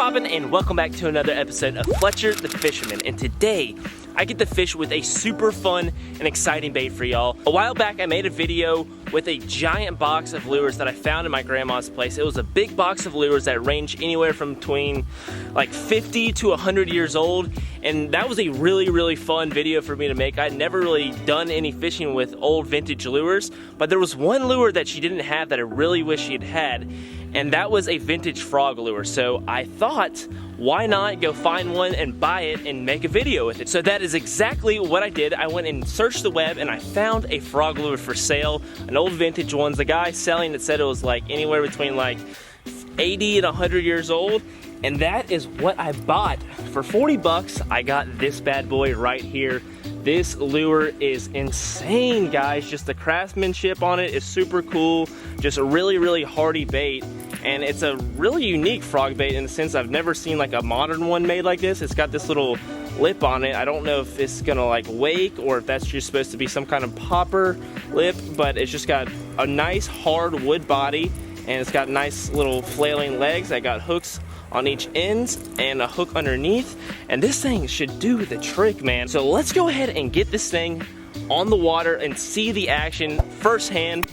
poppin', and welcome back to another episode of Fletcher the Fisherman. And today, I get to fish with a super fun and exciting bait for y'all. A while back, I made a video with a giant box of lures that I found in my grandma's place. It was a big box of lures that range anywhere from between like 50 to 100 years old. And that was a really fun video for me to make. I'd never really done any fishing with old vintage lures, but there was one lure that she didn't have that I really wish she'd had, and that was a vintage frog lure. So I thought, why not go find one and buy it and make a video with it? So that is exactly what I did. I went and searched the web and I found a frog lure for sale, an old vintage one. The guy selling it said it was like anywhere between like 80 and 100 years old. And that is what I bought. For 40 bucks, I got this bad boy right here. This lure is insane, guys. Just the craftsmanship on it is super cool. Just a really hardy bait. And it's a really unique frog bait in the sense I've never seen like a modern one made like this. It's got this little lip on it. I don't know if it's gonna like wake or if that's just supposed to be some kind of popper lip, but it's just got a nice hard wood body, and it's got nice little flailing legs. I got hooks on each end and a hook underneath, and this thing should do the trick, man. So let's go ahead and get this thing on the water and see the action firsthand,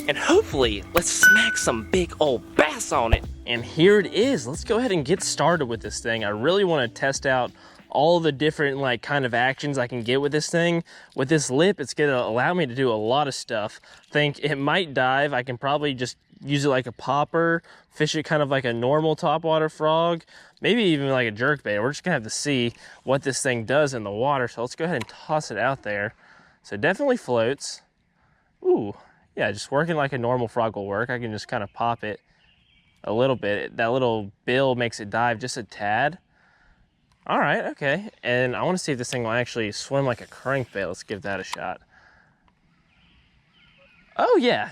and hopefully let's smack some big old bass on it. And here it is. Let's go ahead and get started with this thing. I really want to test out all the different like kind of actions I can get with this thing. With this lip, it's gonna allow me to do a lot of stuff. Think it might dive. I can probably just use it like a popper, fish it kind of like a normal topwater frog, maybe even like a jerkbait. We're just gonna have to see what this thing does in the water. So let's go ahead and toss it out there. So it definitely floats. Ooh, yeah, just working like a normal frog will work. I can just kind of pop it a little bit. That little bill makes it dive just a tad. All right, okay. And I want to see if this thing will actually swim like a crankbait. Let's give that a shot. Oh yeah,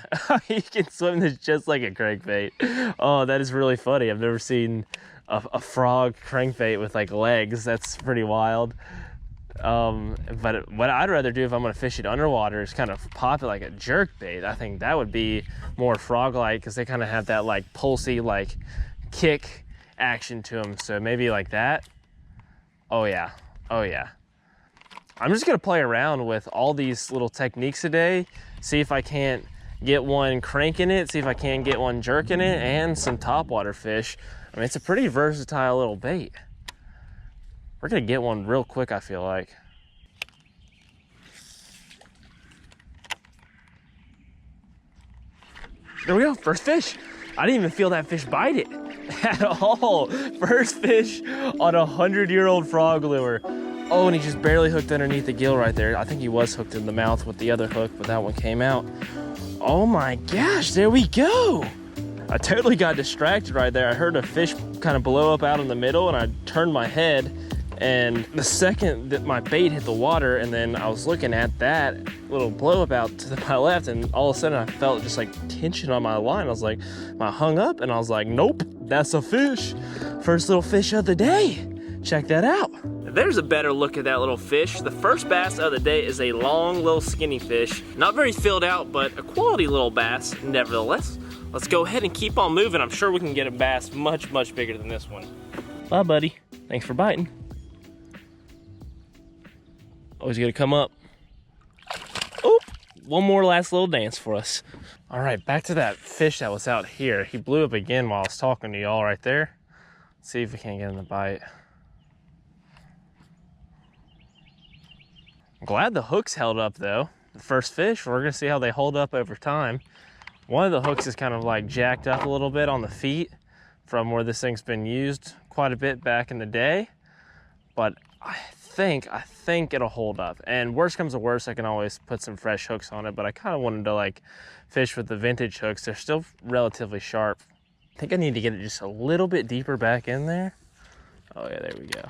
you can swim this just like a crankbait. Oh, that is really funny. I've never seen a frog crankbait with like legs. That's pretty wild. But what I'd rather do if I'm gonna fish it underwater is kind of pop it like a jerkbait. I think that would be more frog-like because they kind of have that like pulsy like kick action to them. So maybe like that. Oh yeah, oh yeah. I'm just gonna play around with all these little techniques today, see if I can't get one cranking it, see if I can get one jerking it, and some topwater fish. I mean, it's a pretty versatile little bait. We're gonna get one real quick, I feel like. There we go, first fish. I didn't even feel that fish bite it at all. First fish on a 100-year-old frog lure. Oh, and he just barely hooked underneath the gill right there. I think he was hooked in the mouth with the other hook, but that one came out. Oh my gosh, there we go. I totally got distracted right there. I heard a fish kind of blow up out in the middle, and I turned my head, and the second that my bait hit the water, and then I was looking at that little blow up out to my left, and all of a sudden I felt just like tension on my line. I was like, I hung up, and I was like, nope, that's a fish. First little fish of the day. Check that out. There's a better look at that little fish. The first bass of the day is a long little skinny fish. Not very filled out, but a quality little bass nevertheless. Let's go ahead and keep on moving. I'm sure we can get a bass much bigger than this one. Bye, buddy. Thanks for biting. Always gonna come up. Oop, one more last little dance for us. All right, back to that fish that was out here. He blew up again while I was talking to y'all right there. Let's see if we can't get him to bite. I'm glad the hooks held up though. The first fish, we're gonna see how they hold up over time. One of the hooks is kind of like jacked up a little bit on the feet from where this thing's been used quite a bit back in the day. But I think it'll hold up. And worst comes to worst, I can always put some fresh hooks on it, but I kind of wanted to like fish with the vintage hooks. They're still relatively sharp. I think I need to get it just a little bit deeper back in there. Oh yeah, there we go.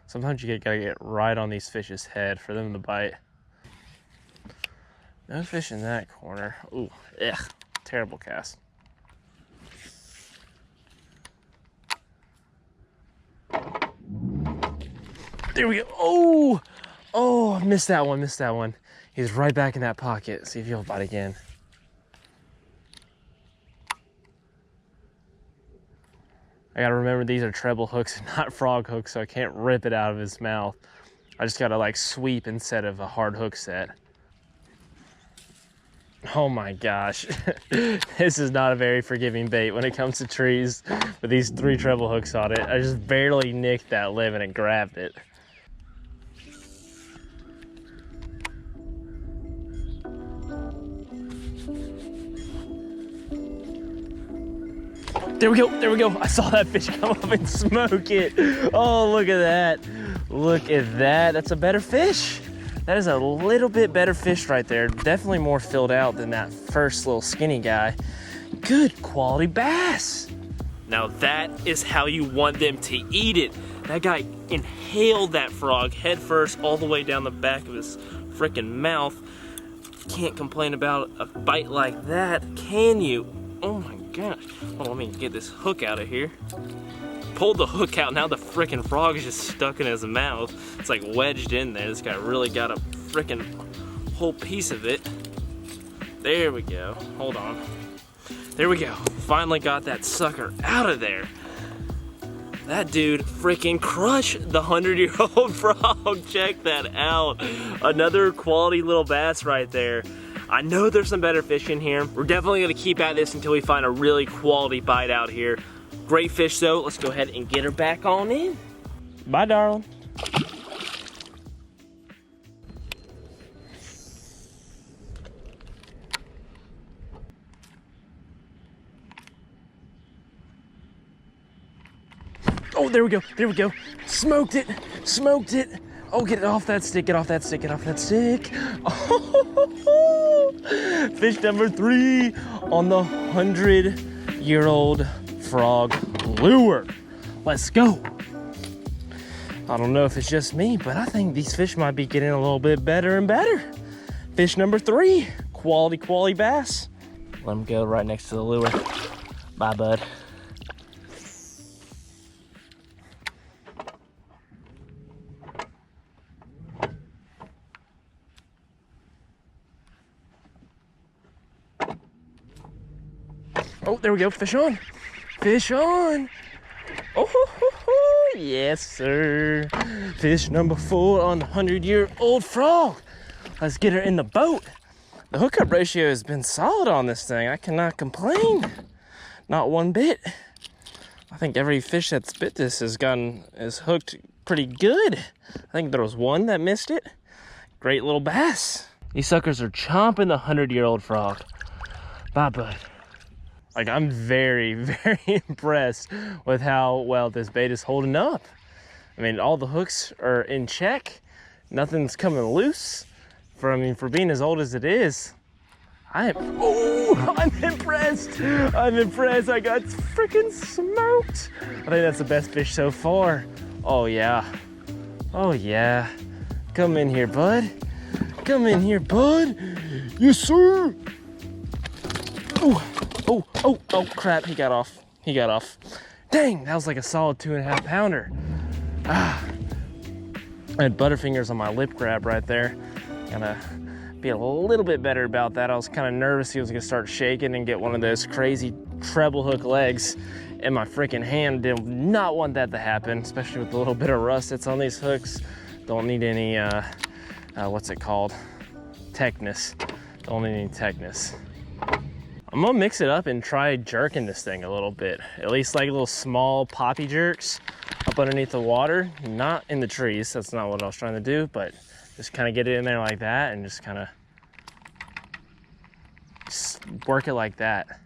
Sometimes you gotta get right on these fish's head for them to bite. No fish in that corner. Ooh, ugh, terrible cast. There we go. Oh, missed that one. He's right back in that pocket. See if he'll bite again. I gotta remember these are treble hooks and not frog hooks, so I can't rip it out of his mouth. I just gotta like sweep instead of a hard hook set. Oh my gosh. This is not a very forgiving bait when it comes to trees with these 3 treble hooks on it. I just barely nicked that limb and grabbed it. There we go, there we go. I saw that fish come up and smoke it. Oh, look at that. Look at that, that's a better fish. That is a little bit better fish right there. Definitely more filled out than that first little skinny guy. Good quality bass. Now that is how you want them to eat it. That guy inhaled that frog head first all the way down the back of his freaking mouth. Can't complain about a bite like that, can you? Oh my gosh. Hold on, let me get this hook out of here. Pulled the hook out, now the freaking frog is just stuck in his mouth. It's like wedged in there. This guy really got a freaking whole piece of it. There we go, hold on. There we go, finally got that sucker out of there. That dude freaking crushed the 100-year-old frog. Check that out. Another quality little bass right there. I know there's some better fish in here. We're definitely gonna keep at this until we find a really quality bite out here. Great fish though. Let's go ahead and get her back on in. Bye, darling. Oh, there we go, there we go. Smoked it, smoked it. Oh, get it off that stick, get off that stick, get off that stick. Oh, fish number 3 on the 100-year-old frog lure. Let's go. I don't know if it's just me, but I think these fish might be getting a little bit better and better. Fish number 3, quality bass. Let him go right next to the lure. Bye, bud. Oh, there we go, fish on. Fish on. Oh, yes, sir. Fish number 4 on the 100-year-old frog. Let's get her in the boat. The hookup ratio has been solid on this thing. I cannot complain. Not one bit. I think every fish that's bit this is hooked pretty good. I think there was one that missed it. Great little bass. These suckers are chomping the 100-year-old frog. Bye, bud. Like, I'm very, very impressed with how well this bait is holding up. I mean, all the hooks are in check. Nothing's coming loose. For being as old as it is, I'm impressed. I'm impressed. I got freaking smoked. I think that's the best fish so far. Oh, yeah. Oh, yeah. Come in here, bud. Come in here, bud. Yes, sir. Ooh. Oh, crap, he got off. He got off. Dang, that was like a solid 2.5 pounder. I had butterfingers on my lip grab right there. Gotta be a little bit better about that. I was kind of nervous he was gonna start shaking and get one of those crazy treble hook legs in my freaking hand. Did not want that to happen, especially with the little bit of rust that's on these hooks. Don't need any, what's it called? Techness. Don't need any techness. I'm gonna mix it up and try jerking this thing a little bit. At least like little small poppy jerks up underneath the water, not in the trees. That's not what I was trying to do, but just kind of get it in there like that and just kind of work it like that.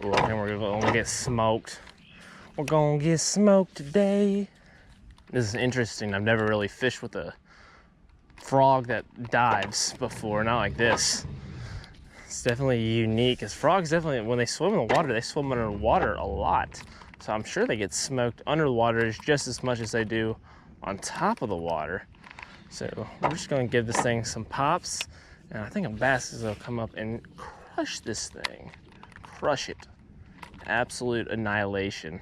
Ooh, I think we're gonna get smoked. We're gonna get smoked today. This is interesting. I've never really fished with a frog that dives before, not like this. It's definitely unique, because frogs definitely, when they swim in the water, they swim under the water a lot. So I'm sure they get smoked under the water just as much as they do on top of the water. So we're just gonna give this thing some pops, and I think a bass is gonna come up and crush this thing. Crush it. Absolute annihilation.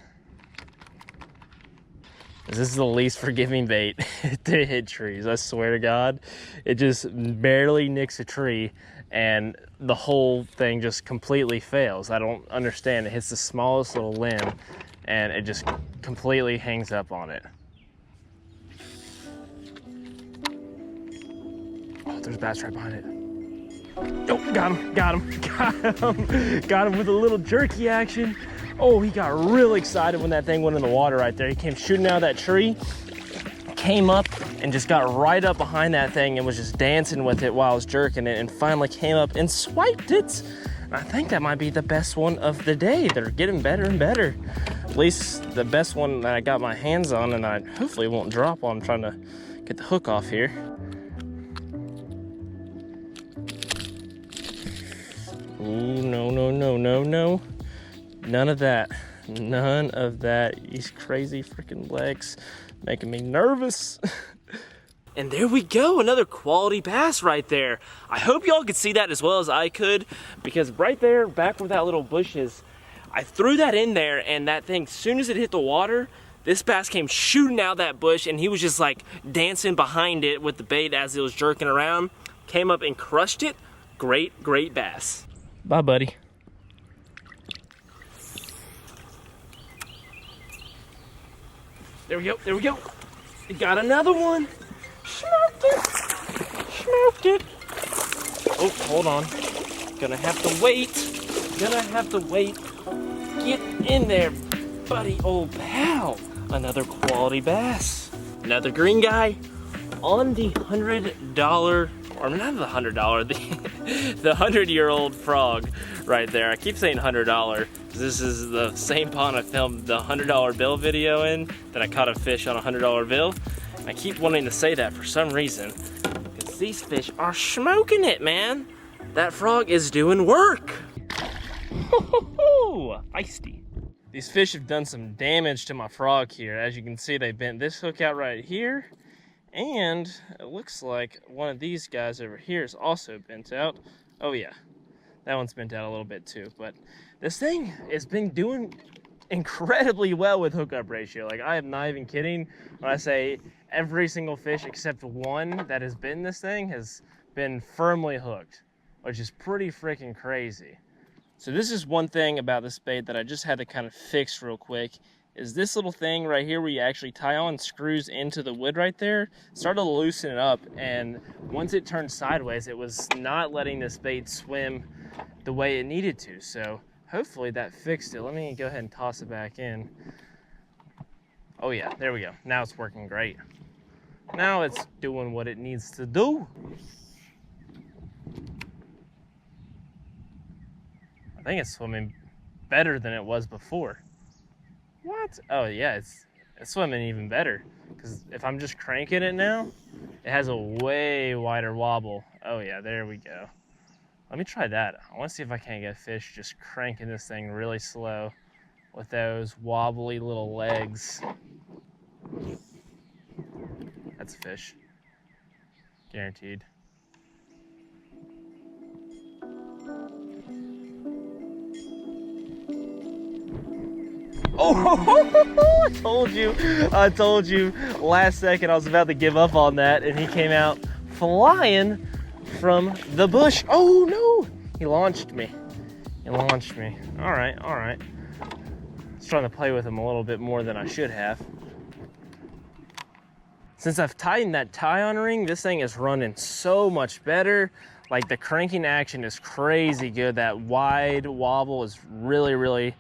This is the least forgiving bait to hit trees, I swear to God. It just barely nicks a tree and the whole thing just completely fails. I don't understand. It hits the smallest little limb and it just completely hangs up on it. Oh, there's a bass right behind it. Oh, got him with a little jerky action. Oh, he got really excited when that thing went in the water right there. He came shooting out of that tree, came up and just got right up behind that thing and was just dancing with it while I was jerking it, and finally came up and swiped it. And I think that might be the best one of the day. They're getting better and better. At least the best one that I got my hands on, and I hopefully won't drop while I'm trying to get the hook off here. Ooh, no. None of that. None of that. These crazy freaking legs making me nervous. And there we go, another quality bass right there. I hope y'all could see that as well as I could, because right there, back where that little bush is, I threw that in there, and that thing, as soon as it hit the water, this bass came shooting out that bush, and he was just like dancing behind it with the bait as it was jerking around. Came up and crushed it. Great, great bass. Bye, buddy. There we go. We got another one. Smoked it. Oh, hold on. Gonna have to wait. Get in there, buddy, old pal. Another quality bass. Another green guy on the $100, or not the $100, the 100-year-old frog right there. I keep saying $100. This is the same pond I filmed the $100 bill video in, that I caught a fish on a $100 bill. I keep wanting to say that for some reason, because these fish are smoking it, man. That frog is doing work. Feisty. These fish have done some damage to my frog here. As you can see, they bent this hook out right here, and it looks like one of these guys over here is also bent out. Oh yeah, that one's bent out a little bit too, but this thing has been doing incredibly well with hookup ratio. Like, I am not even kidding when I say every single fish except one that has been this thing has been firmly hooked, which is pretty freaking crazy. So this is one thing about this bait that I just had to kind of fix real quick, is this little thing right here where you actually tie on screws into the wood right there, started to loosen it up, and once it turned sideways, it was not letting this bait swim the way it needed to. So hopefully that fixed it. Let me go ahead and toss it back in. Oh yeah, there we go. Now it's working great. Now it's doing what it needs to do. I think it's swimming better than it was before. What? Oh yeah, it's swimming even better, because if I'm just cranking it now, it has a way wider wobble. Oh yeah, there we go. Let me try that. I want to see if I can't get a fish just cranking this thing really slow with those wobbly little legs. That's a fish. Guaranteed. Oh, I told you last second I was about to give up on that, and he came out flying from the bush. Oh no, he launched me. All right. I was trying to play with him a little bit more than I should have. Since I've tightened that tie-on ring, this thing is running so much better. Like, the cranking action is crazy good. That wide wobble is really, really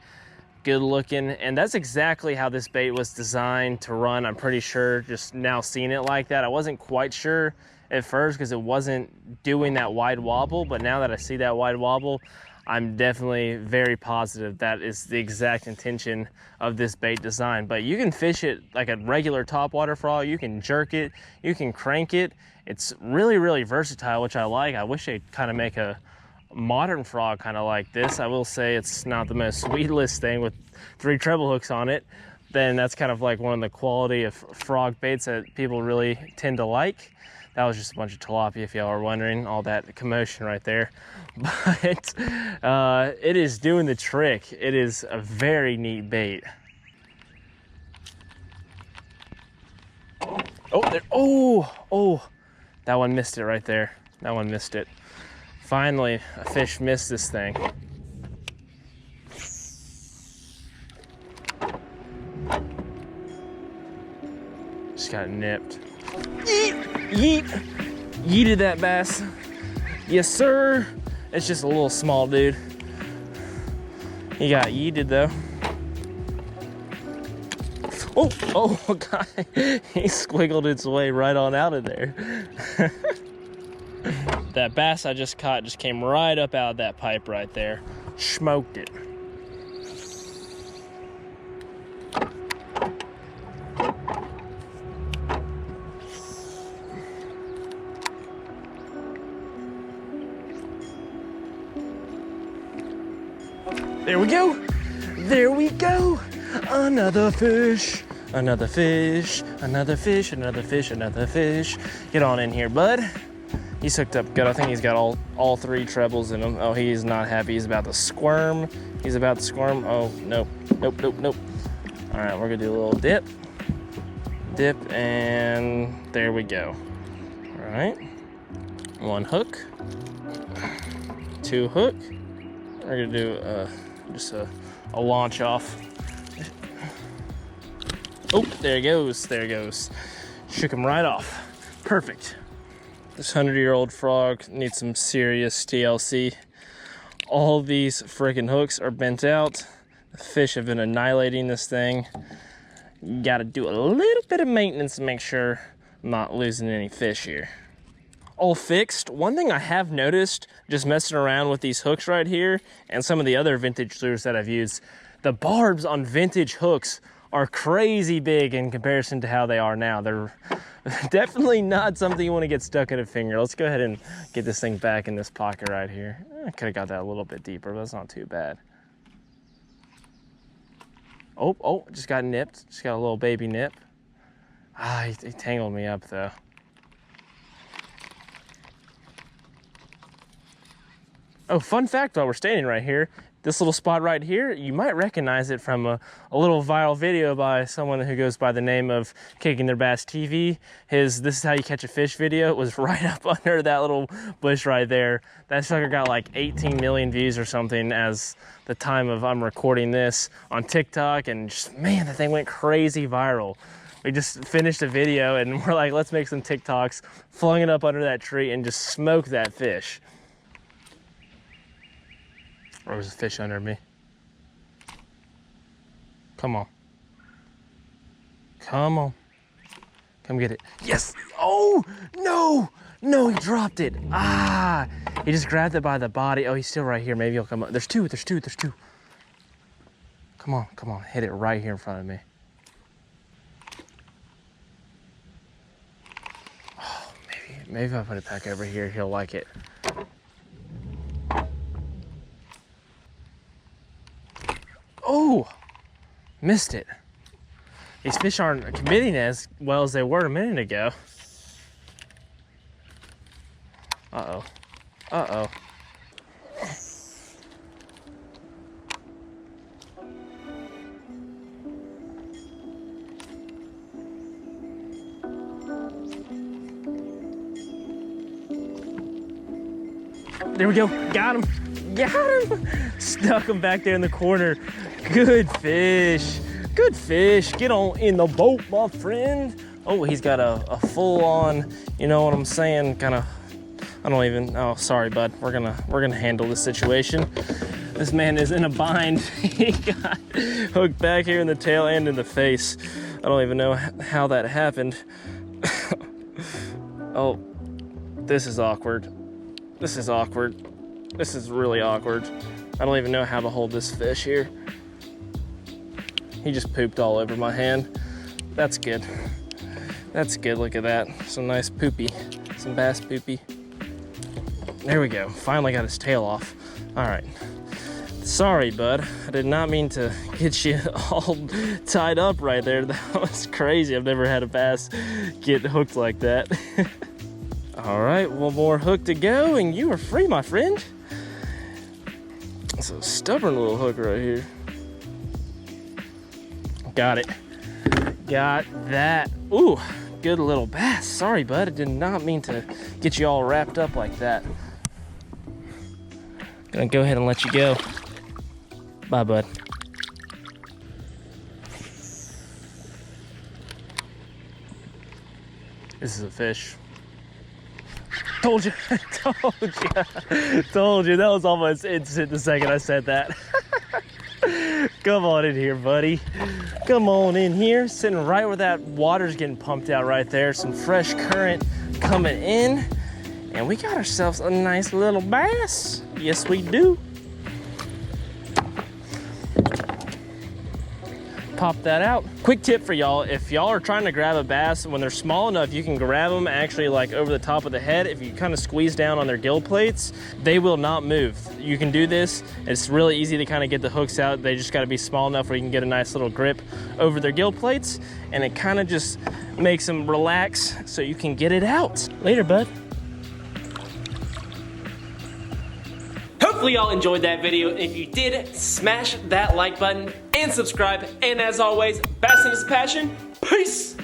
good looking, and that's exactly how this bait was designed to run. I'm pretty sure, just now seeing it like that. I wasn't quite sure at first because it wasn't doing that wide wobble, but now that I see that wide wobble, I'm definitely very positive that is the exact intention of this bait design. But you can fish it like a regular topwater frog, you can jerk it, you can crank it. It's really, really versatile, which I like. I wish they'd kind of make a modern frog kind of like this. I will say it's not the most weedless thing with 3 treble hooks on it. Then that's kind of like one of the quality of frog baits that people really tend to like. That was just a bunch of tilapia, if y'all are wondering, all that commotion right there. But it is doing the trick. It is a very neat bait. Oh, there, oh, that one missed it right there. That one missed it. Finally, a fish missed this thing. Just got nipped. Yeet, yeet, yeeted that bass. Yes, sir. It's just a little small dude. He got yeeted though. Oh, God. He squiggled its way right on out of there. That bass I just caught just came right up out of that pipe right there. Smoked it. There we go. There we go. Another fish. Another fish. Another fish. Another fish. Another fish. Get on in here, bud. He's hooked up good. I think he's got all three trebles in him. Oh, he is not happy. He's about to squirm. He's about to squirm. Oh, nope. Nope, nope, nope. All right, we're gonna do a little dip. Dip, and there we go. All right. One hook. Two hook. We're gonna do just a launch off. Oh, there it goes. There it goes. Shook him right off. Perfect. This 100-year-old frog needs some serious TLC. All these freaking hooks are bent out. The fish have been annihilating this thing. You gotta do a little bit of maintenance to make sure I'm not losing any fish here. All fixed. One thing I have noticed just messing around with these hooks right here and some of the other vintage lures that I've used, the barbs on vintage hooks are crazy big in comparison to how they are now. They're definitely not something you want to get stuck in a finger. Let's go ahead and get this thing back in this pocket right here. I could have got that a little bit deeper, but that's not too bad. Oh, just got nipped. Just got a little baby nip. Ah, he tangled me up though. Oh, fun fact while we're standing right here, this little spot right here, you might recognize it from a little viral video by someone who goes by the name of Kicking Their Bass TV. His "This is how you catch a fish" video was right up under that little bush right there. That sucker got like 18 million views or something as the time of I'm recording this on TikTok, and just, man, that thing went crazy viral. We just finished a video and we're like, let's make some TikToks, flung it up under that tree and just smoked that fish. Or was a fish under me? Come on. Come on. Come get it. Yes! Oh, no! No, he dropped it. Ah! He just grabbed it by the body. Oh, he's still right here. Maybe he'll come up. There's two. Come on. Hit it right here in front of me. Oh, maybe if I put it back over here, he'll like it. Oh, missed it. These fish aren't committing as well as they were a minute ago. Uh-oh. Uh-oh. There we go. Got him. Got him. Stuck him back there in the corner. Good fish. Good fish. Get on in the boat, my friend. Oh, he's got a full-on, you know what I'm saying, kind of, I don't even, oh, sorry, bud. We're gonna handle this situation. This man is in a bind. He got hooked back here in the tail and in the face. I don't even know how that happened. Oh, this is awkward. This is awkward. This is really awkward. I don't even know how to hold this fish here. He just pooped all over my hand. That's good. That's good, look at that. Some nice poopy, some bass poopy. There we go, finally got his tail off. All right, sorry, bud. I did not mean to get you all tied up right there. That was crazy. I've never had a bass get hooked like that. All right, one more hook to go and you are free, my friend. It's a stubborn little hook right here. Got it. Got that. Ooh, good little bass. Sorry, bud. I did not mean to get you all wrapped up like that. Gonna go ahead and let you go. Bye, bud. This is a fish. Told you, told you. That was almost instant the second I said that. Come on in here, buddy. Come on in here. Sitting right where that water's getting pumped out right there. Some fresh current coming in. And we got ourselves a nice little bass. Yes, we do. Pop that out. Quick tip for y'all, if y'all are trying to grab a bass, when they're small enough, you can grab them actually like over the top of the head. If you kind of squeeze down on their gill plates, they will not move. You can do this. It's really easy to kind of get the hooks out. They just got to be small enough where you can get a nice little grip over their gill plates, and it kind of just makes them relax so you can get it out. Later, bud. Hopefully y'all enjoyed that video. If you did, smash that like button and subscribe. And as always, bass is passion. Peace.